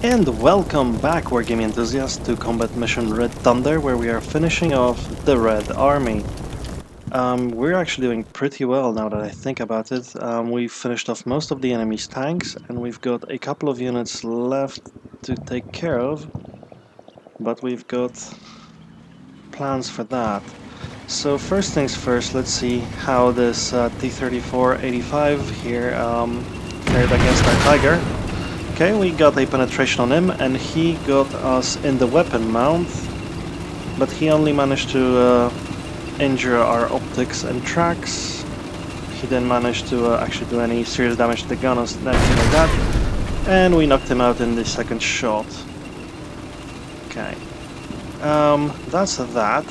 And welcome back, Wargaming enthusiasts, to Combat Mission Red Thunder, where we are finishing off the Red Army. We're actually doing pretty well now that I think about it. We've finished off most of the enemy's tanks, and we've got a couple of units left to take care of, but we've got plans for that. So first things first, let's see how this T-34-85 here fared against our Tiger. Okay, we got a penetration on him, and he got us in the weapon mount, but he only managed to injure our optics and tracks. He didn't manage to actually do any serious damage to the gun or anything like that, and we knocked him out in the second shot. Okay, that's that.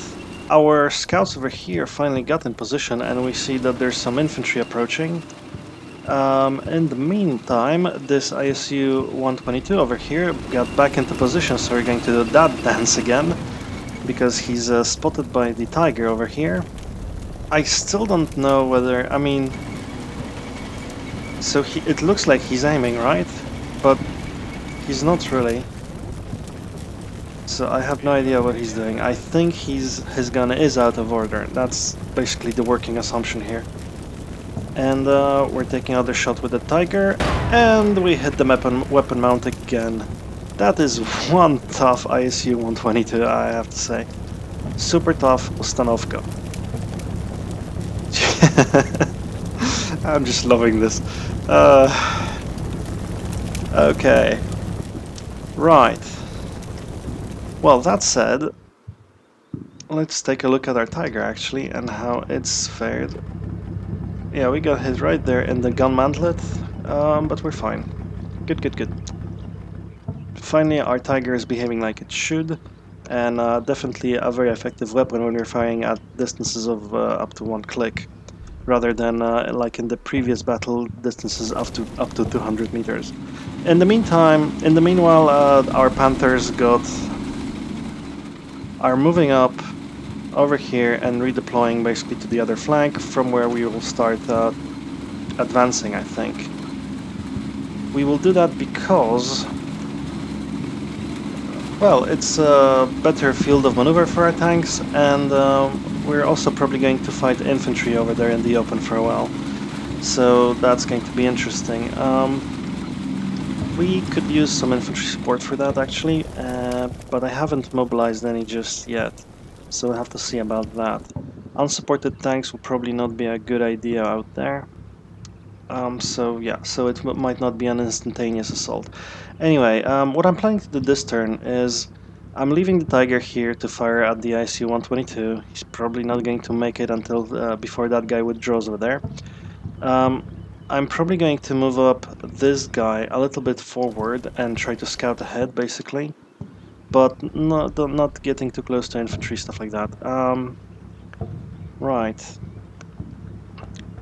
Our scouts over here finally got in position, and we see that there's some infantry approaching. In the meantime, this ISU-122 over here got back into position, so we're going to do that dance again, because he's spotted by the Tiger over here. I still don't know whether, I mean, so it looks like he's aiming, right? But he's not really. So I have no idea what he's doing. I think his gun is out of order. That's basically the working assumption here. And we're taking another shot with the Tiger, and we hit the weapon mount again. That is one tough ISU-122, I have to say. Super tough Ustanovka. I'm just loving this. Okay. Right. Well, that said, let's take a look at our Tiger actually and how it's fared. Yeah, we got hit right there in the gun mantlet, but we're fine. Good, good, good. Finally, our Tiger is behaving like it should, and definitely a very effective weapon when you're firing at distances of up to 1 click, rather than like in the previous battle, distances up to 200 meters. In the meanwhile, our Panthers are moving up over here and redeploying basically to the other flank, from where we will start advancing, I think. We will do that because, well, it's a better field of maneuver for our tanks, and we're also probably going to fight infantry over there in the open for a while. So that's going to be interesting. We could use some infantry support for that actually, but I haven't mobilized any just yet. So we'll have to see about that. Unsupported tanks will probably not be a good idea out there. So yeah, so it might not be an instantaneous assault. Anyway, what I'm planning to do this turn is I'm leaving the Tiger here to fire at the ISU-122. He's probably not going to make it until before that guy withdraws over there. I'm probably going to move up this guy a little bit forward and try to scout ahead, basically. But not getting too close to infantry, stuff like that. Right.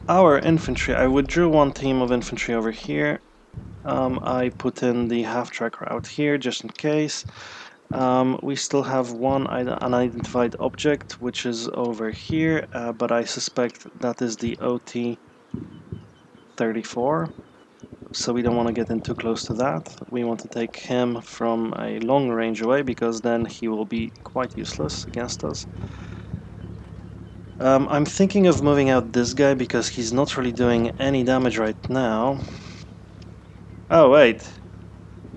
Our infantry, I withdrew one team of infantry over here. I put in the half-track route here, just in case. We still have one unidentified object, which is over here, but I suspect that is the OT-34. So we don't want to get in too close to that. We want to take him from a long range away, because then he will be quite useless against us. I'm thinking of moving out this guy because he's not really doing any damage right now. Oh wait,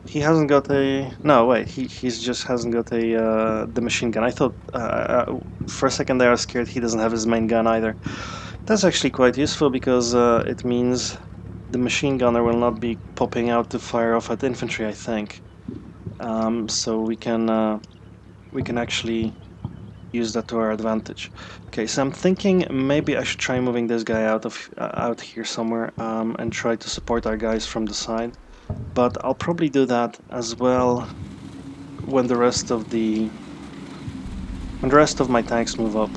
he hasn't got a... No wait, he's just hasn't got a the machine gun. I thought for a second there I was scared he doesn't have his main gun either. That's actually quite useful, because it means the machine gunner will not be popping out to fire off at infantry, I think. So we can actually use that to our advantage. Okay, so I'm thinking maybe I should try moving this guy out here somewhere and try to support our guys from the side. But I'll probably do that as well when the rest of my tanks move up.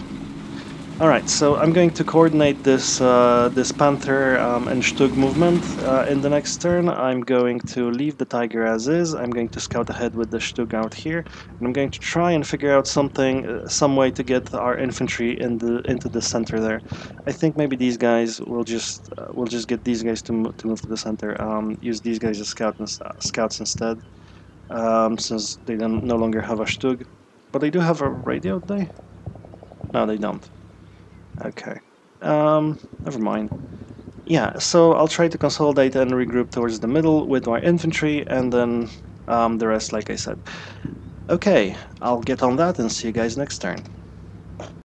Alright, so I'm going to coordinate this this Panther and Stug movement in the next turn. I'm going to leave the Tiger as is. I'm going to scout ahead with the Stug out here, and I'm going to try and figure out some way to get our infantry into the center there. I think maybe these guys will just get these guys to move to the center. Use these guys as scouts instead. since they no longer have a Stug. But they do have a radio, do they? No, they don't. Okay. Never mind. Yeah, so I'll try to consolidate and regroup towards the middle with my infantry, and then the rest, like I said. Okay, I'll get on that and see you guys next turn.